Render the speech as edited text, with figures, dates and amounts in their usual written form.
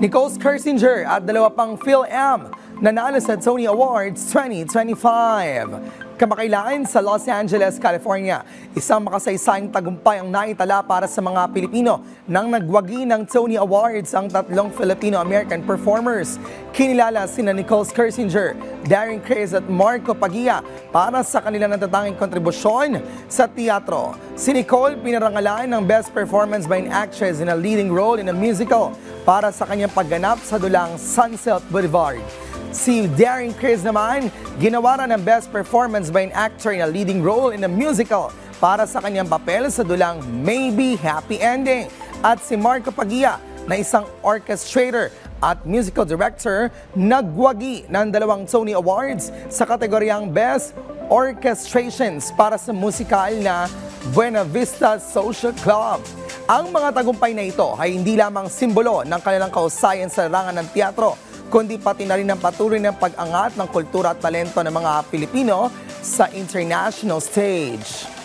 Nicole Scherzinger at dalawa pang Phil-Am nanalo sa Tony Awards 2025. Kamakailan sa Los Angeles, California, isang makasaysayang tagumpay ang naitala para sa mga Pilipino nang nagwagi ng Tony Awards ang tatlong Filipino-American performers. Kinilala sina Nicole Scherzinger, Darren Criss at Marco Paggia para sa kanilang natatanging kontribusyon sa teatro. Si Nicole pinarangalan ng Best Performance by an Actress in a Leading Role in a Musical para sa kanyang pagganap sa dulang Sunset Boulevard. Si Darren Criss naman, ginawaran ng Best Performance by an Actor in a Leading Role in a Musical para sa kanyang papel sa dulang Maybe Happy Ending. At si Marco Paggia na isang orchestrator at musical director, nagwagi ng dalawang Tony Awards sa kategoryang Best Orchestrations para sa musikal na Buena Vista Social Club. Ang mga tagumpay na ito ay hindi lamang simbolo ng kanilang kahusayan sa larangan ng teatro, kundi pati na rin ang patuloy ng pag-angat ng kultura at talento ng mga Pilipino sa international stage.